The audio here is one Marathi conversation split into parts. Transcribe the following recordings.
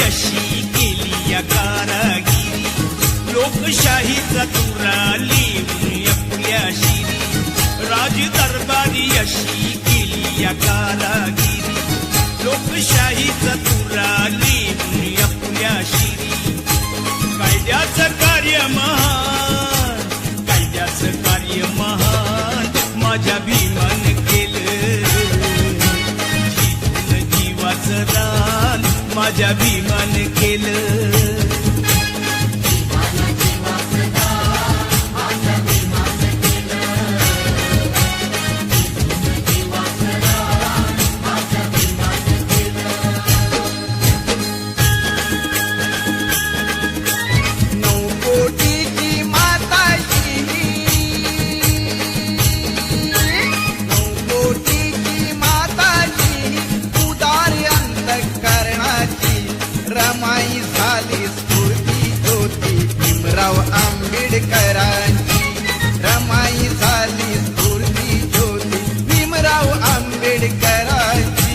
अशी केली या कारागिरी, लोकशाहीचा तुरा लिहून आपल्या शिरी. राज दरबारी अशी केली या कारागिरी, लोकशाहीचा तुरा लिहून आपल्या शिरी. कायद्याचं कार्य महान, कायद्याचं कार्य महान माझ्या भीमान केलं. जीवन जीवाचं दान माझ्या भीमान केलं. रमाई झाली स्फूर्ती ज्योती भीमराव आंबेडकरांची. रमाई झाली स्फूर्ती ज्योती भीमराव आंबेडकरांची.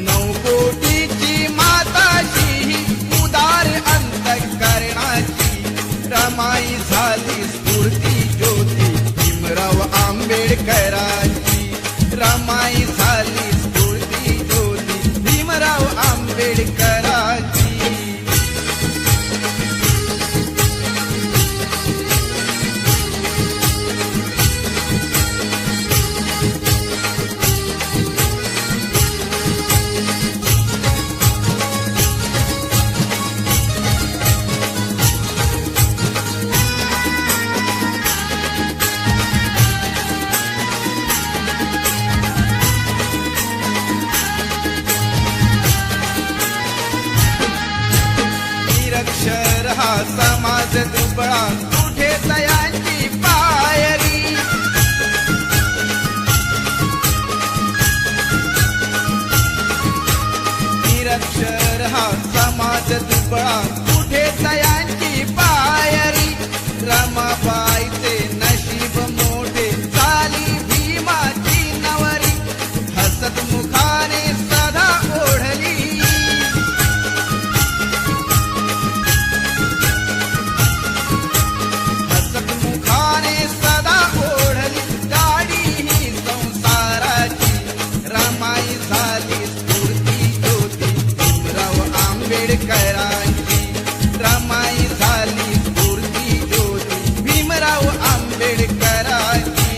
नऊ कोटीची माताची उदार अंतःकरणाची. रमाई झाली स्फूर्ती ज्योती भीमराव आंबेडकरांची. रमाई झाली स्फूर्ती ज्योती भीमराव आंबेडकरांची. निरक्षर हा समाज दुबळा कुठे तयांची पायरी. निरक्षर हा समाज दुबळा कुठे तयांची पायरी. रमाबाईचे नशीब मोठे झाली भीमाची नवरी. हसत मुखाने सदा ओढली. मुखाने सदा ओढली गाडी ही संसाराची. रमाई झाली स्फूर्ती ज्योती भीमराव आंबेडकरांची. रमाई झाली स्फूर्ती ज्योती भीमराव आंबेडकरांची.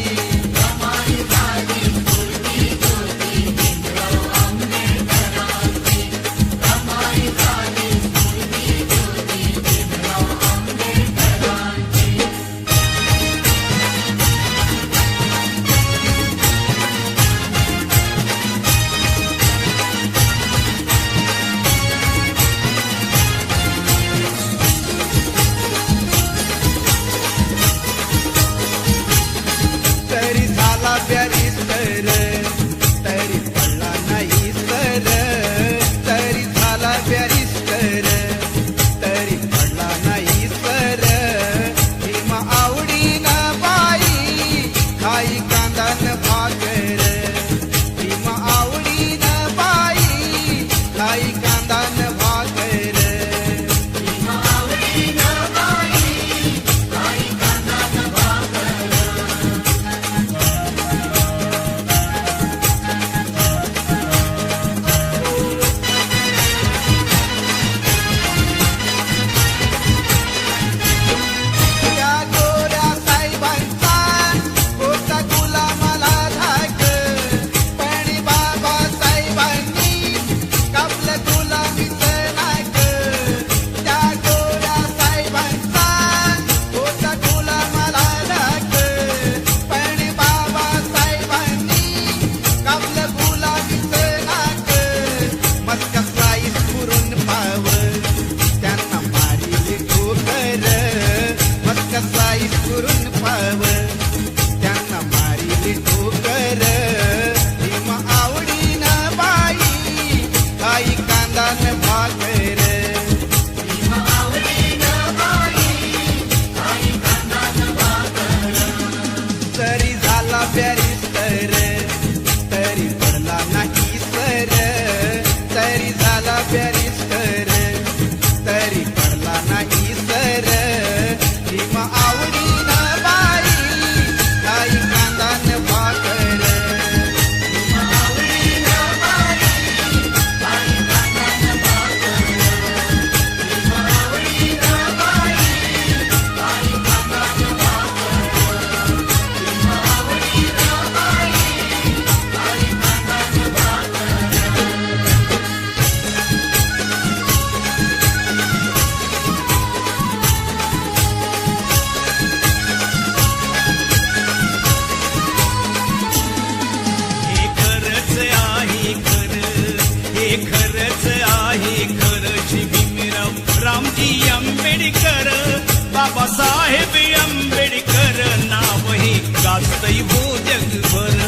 बाबासाहेब आंबेडकर नाव हे गाजतय हो जगभर.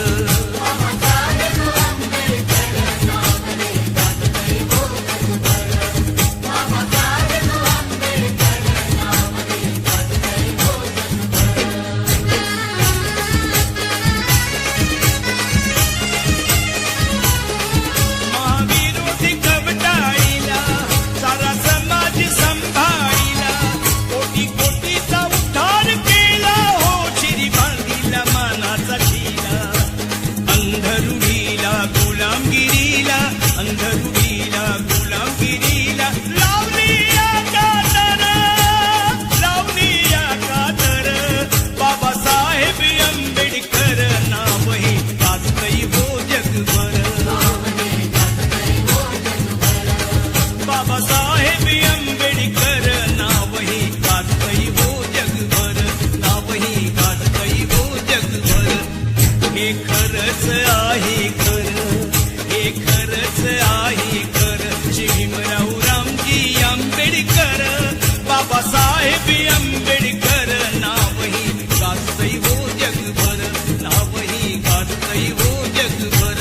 महाविरोधी कवटाळीला सारा समाज संभाळीला, कोटी कोटीचा उद्धार केला हो, शिरी बांधिला मानाचा शिला. अंधरुढीला गुलामगिरीला, अंधरुढीला गुलामगिरीला लावली या कातर, लावली या कातर. बाबासाहेब आंबेडकर नाव हे गाजतय हो जगभर. बाबासाहेब आंबेडकर नाव हे गाजतय हो जगभर, नाव हे गाजतय हो जगभर. हे खरंच आहे खरं, हे खरंच आहे खरं. श्री भीमराव रामजी आंबेडकर, बाबासाहेब आंबेडकर नाव हे गाजतय हो जगभर, नाव हे गाजतय हो जगभर.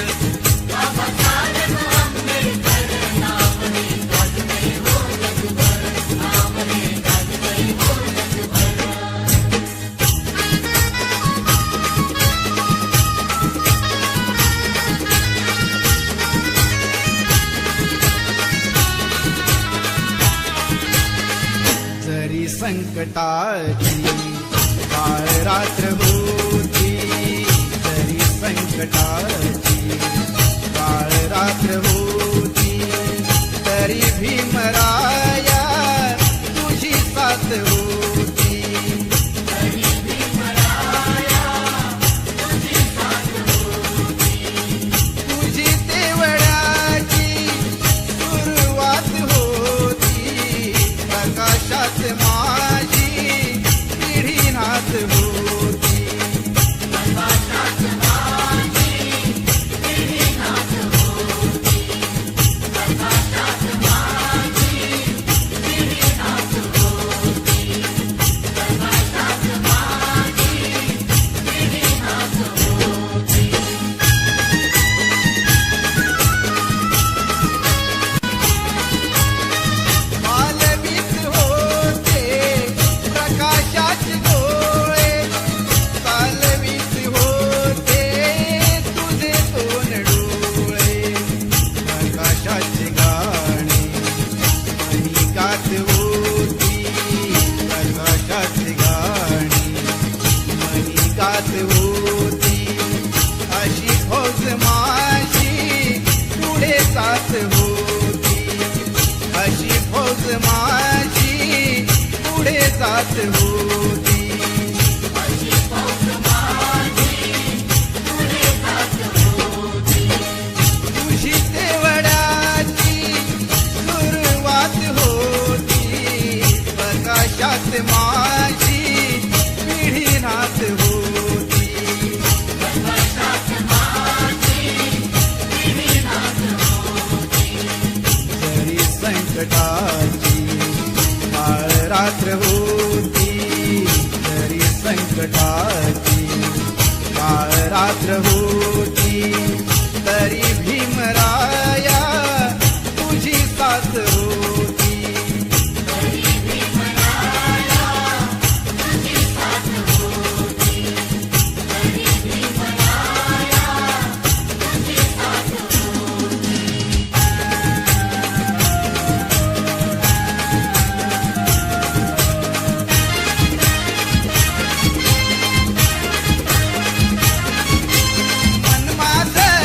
जरी संकटाची काळ रात्र होती, जरी संकटाची काळ रात्र होती, तरी भीमराया तुझी साथ होती. तुझी तेवढ्याची सुरुवात होती, प्रकाशात माझी पिढीनाथ होती. मालवीत होते प्रकाशाचे डोळे, चालवीत होते तुझे दोन डोळे. प्रकाशाचे गाणे मनी गात होती, प्रकाशाचे गाणे मनी गात होती. अशी फौज माझी पुढे जात होती, अशी फौज माझी पुढे जात होती. तुझी तेवढ्याची सुरुवात होती, प्रकाशात माझी पिढीनाथ होती. जरी संकटाची काळ रात्र होती, जरी संकटाची काळ रात्र होती, तरी भीमराया तुझी साथ होती. मन माझं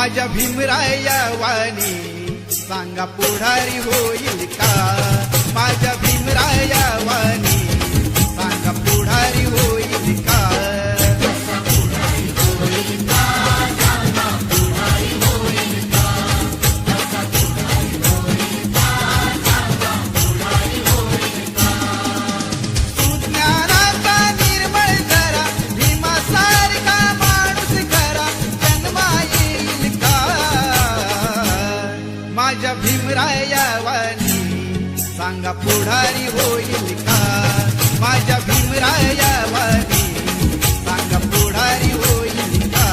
माझ्या भीमराया वाणी सांगा पुढारी होईल का? माझ्या भीमराया वाणी सांगा पुढारी होईल का? सुज्ञानाचा निर्मळ जरा भीमासारखा माणूस खरा जन्मा येईल का? माझ्या भीमराया वाणी सांगा पुढारी होईल का? माझ्या भीमराया वाणी सांगा पुढारी होईल का?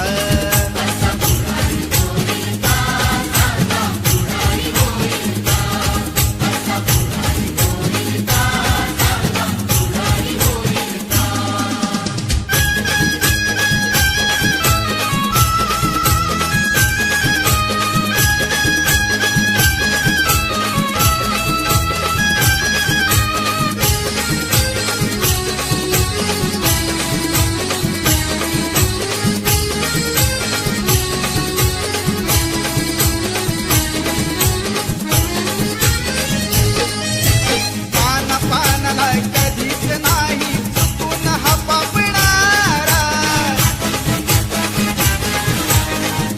पाना पानाला कधीच नाही पुन्हा पापणारा,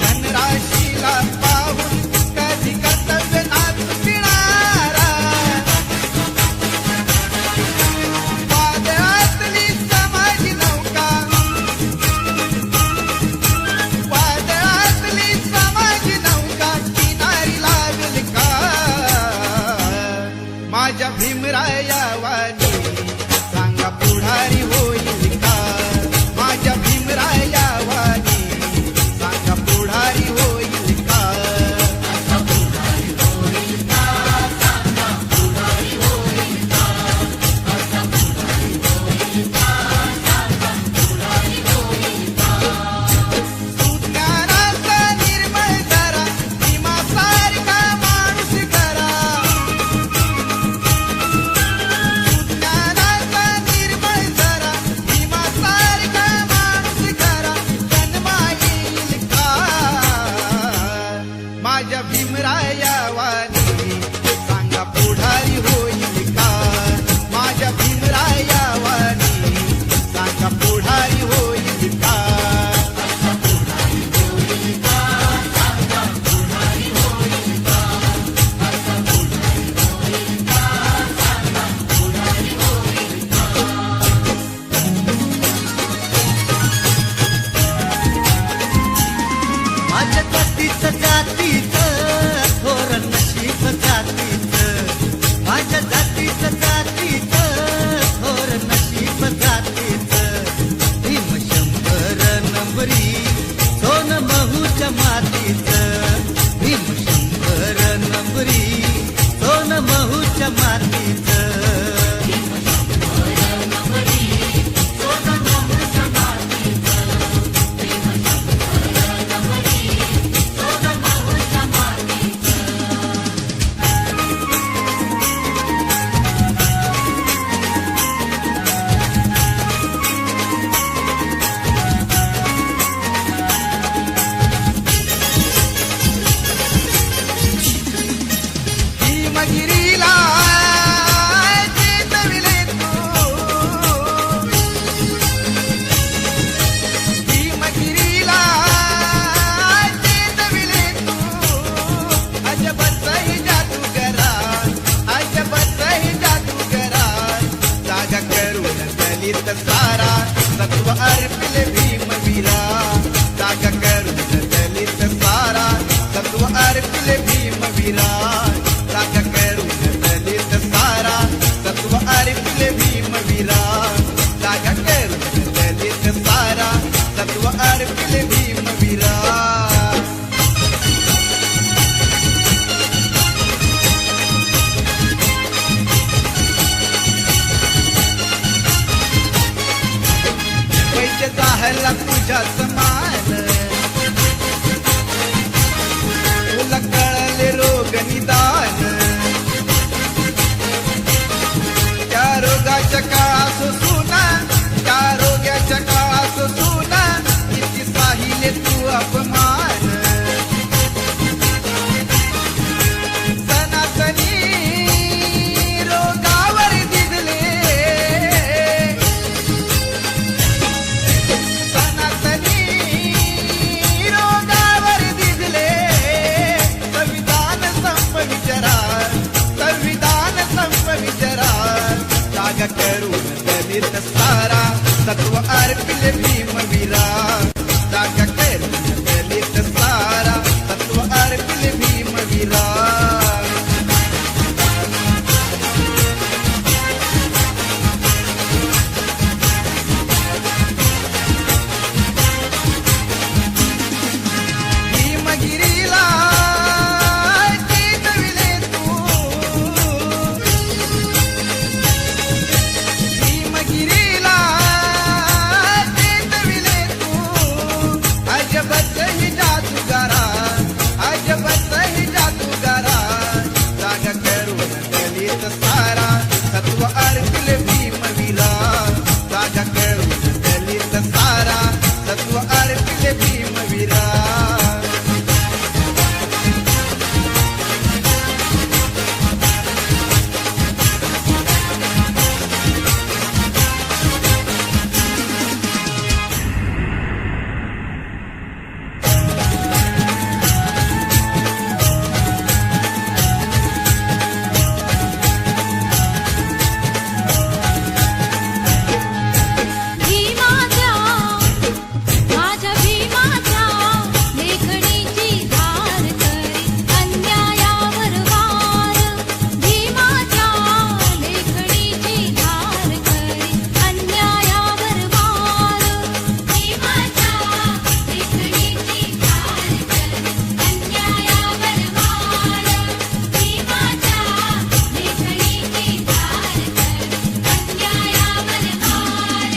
धनराशीला पाहून कधी कर्तव्य ना चुकणारा, वादळातली समाज नौका, वादळातली समाज नौका किनारी लागेल का? माझ्या भीमराया वाणी सांगा पुढारी होईल का? माझ्या भीमराया वाणी सांगा पुढारी होईल का? सुज्ञानाचा निर्मळ जरा भीमासारखा माणूस खरा, ज्ञानाचा निर्मळ जरा भीमासारखा माणूस खरा जन्मा येईल का? माझ्या भीमराया वाणी सांगा पुढारी होईल का? माझ्या भीमराया वाणी सांगा पुढारी होईल का? माझ्या जातीचं जातीचं थोर नशीब जातीचं, माझ्या जातीचं जातीचं थोर नशीब जातीचं, भीम 100 नंबरी सोन महूच्या मातीचं, भीम 100 नंबरी सोन महूच्या मातीचं. दलित सारा तत्व अर्पिले भीमवीरा जागा करून दलित सारा तत्व अर्पिले भीमवीरा भीमगिरीला चेतविले तू भीमगिरीला चेतविले तू अजबच ही जादूगारा अजबच ही जादूगारा जागा करून दलित सारा तत्व अर्पिले भीमवीरा जागा करून दलित सारा तत्व अर्पिले भीमवीरा भीमाच्या माझ्या भीमाच्या लेखणीची धार करी अन्यायावर वार भीमाच्या लेखणीची धार करी अन्यायावर वार भीमाच्या लेखणीची धार करी अन्यायावर वार भीमाच्या लेखणीची धार करी अन्यायावर वार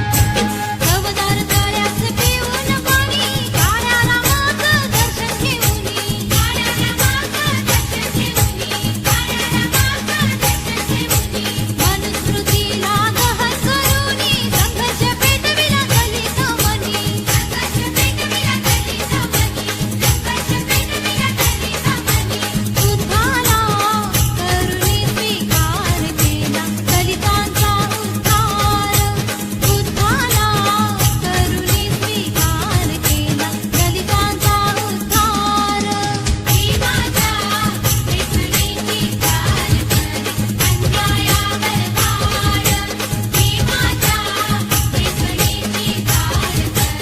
रवदार तळ्यात पिऊन पाणी काळ्या रामाचं दर्शन घेऊनी काळ्या रामाचं दर्शन घेऊनी काळ्या रामाचं दर्शन घेऊनी मनुस्मृतीला दहन करूनी संघर्ष पेटविला दलित मनी संघर्ष पेटविला दलित मनी संघर्ष पेटविला दलित मनी उद्धाला करुणी स्वीकार केला दलितांचा उद्धार उद्धाला करुणी स्वीकार केला दलितांचा उद्धार भीमाच्या लेखणीची धार करी अन्यायावर वार भीमाच्या लेखणीची धार करी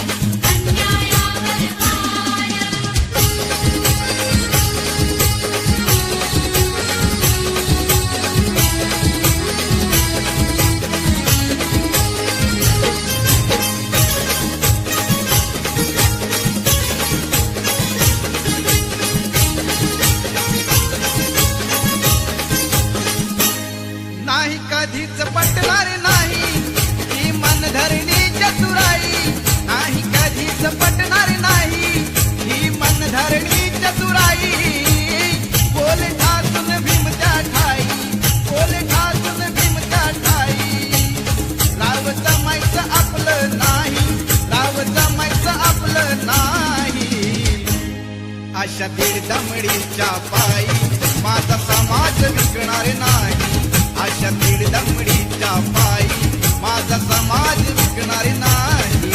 नाही कधीच पटणार नाही ही मनधरणी चतुराई नाही कधीच पटणार नाही ही मनधरणी चतुराई बोल ठासून भीमच्या ठाई बोल ठासून भीमच्या ठाई लाव जमायचं आपलं नाही लाव जमायचं आपलं नाही अशा दीड दमडीच्या पायी माझा समाज विकणार नाही अशा दीड दमडीच्या पायी माझा समाज विकणार नाही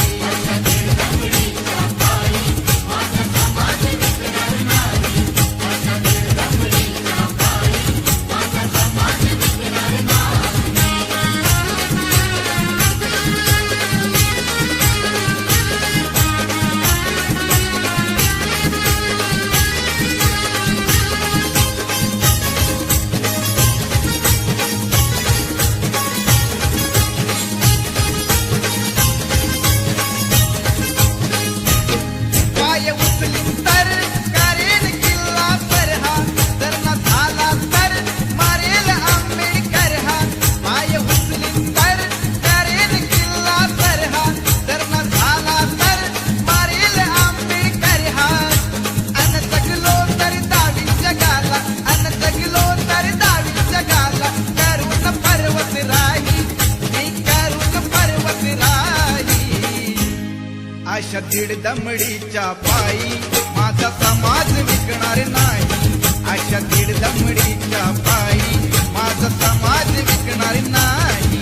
पाय उचलीन तर करेन किल्ला परहा जर न झाला तर मारेल आंबेडकर हा पाय उचलीन तर करेन किल्ला परहा जर न झाला तर मारेल आंबेडकर हा अन जगलो तर दावी जगाला अन जगलो तर दावी जगाला करून पर्वत राही मी करून पर्वत राही अशा दीड दमडीच्या पायी माझा समाज विकणार नाही अशा दीड दमडीच्या पायी माझा समाज विकणार नाही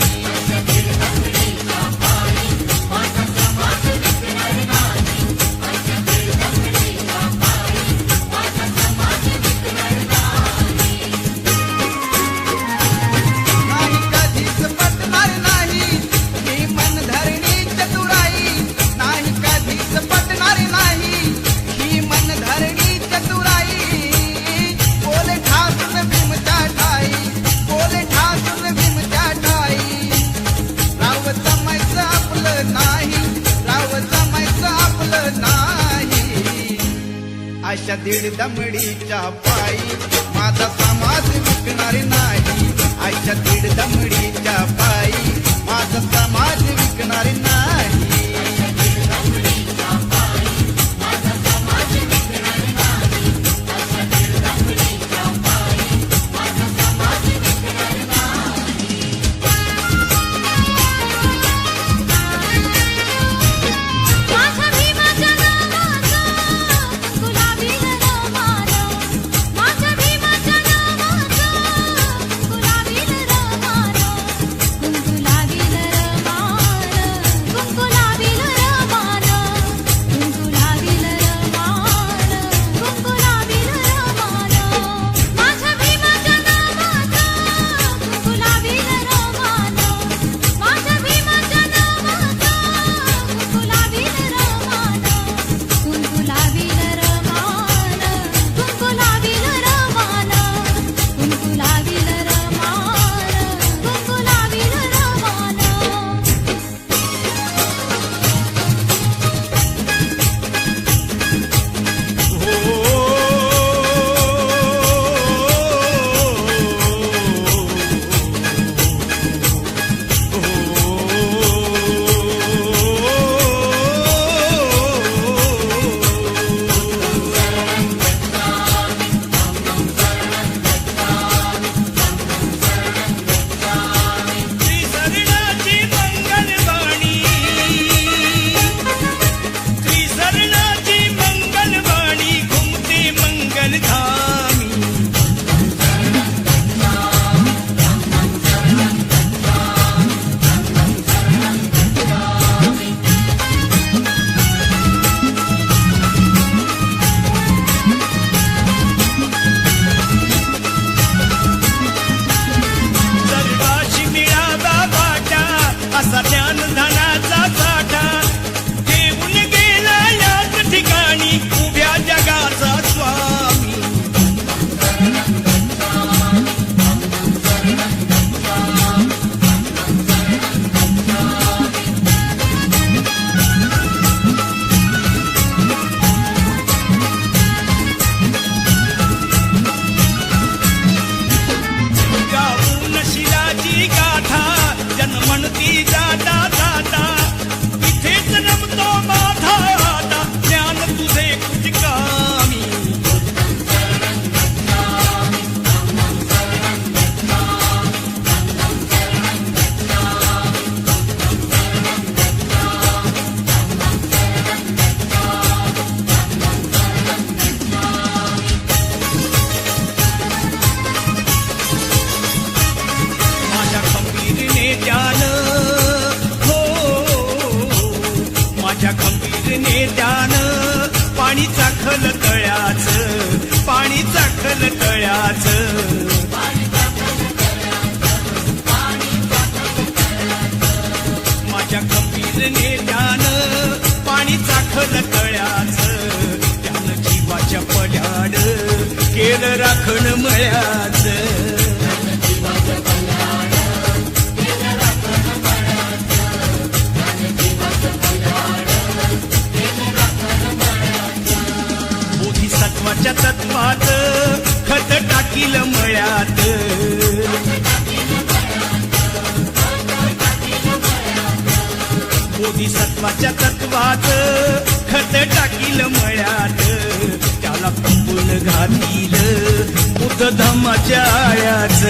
दीड दमडीच्या पायी माझा समाज विकणार नाही आईच्या दीड दमडीच्या पायी माझा समाज विकणार नाही माझ्या भीमाच्या नावाचं गुलाबी रमान माझ्या भीमाच्या नावाचं गुलाबी रमान गुलाबी रमान गुलाबी रमान गुलाबी रमान गुलाबी रमान माझ्या भीमाच्या नावाचं गुलाबी रमान माझ्या भीमाच्या नावाचं गुलाबी रमान गुलाबी रमान गुलाबी रमान गुलाबी रमान गुलाबी रमान त्रिसरणाची मंगलवाणी त्रिसरणाची मंगलवाणी घुमते मंगलधामी सर्वाशी मिळावा वाटा असा ज्ञानधनाचा साठा घेऊन गेला याच ठिकाणी उभ्या जगाचा स्वामी गाऊन शिलाची गाथा जन्मणती जाता जाता इथेच रमतो माझा आता ज्ञान तुझे कुचकामी माझ्या खंबीरने ध्यान हो माझ्या खंबीरने ध्यान पाणी चाखल तळ्याच पाणी चाखल तळ्याच माझ्या खंबीरने ध्यान पाणी चाखल तळ्याच त्यानं जीवाच्या पल्याड केलं राखण मळ्याच बोधिसत्वाच्या तत्वात खत टाकील मळ्यात बोधिसत्वाच्या तत्वात खत टाकील मळ्यात त्याला कुंपून घातील बुद्ध धम्माच्या आळ्याच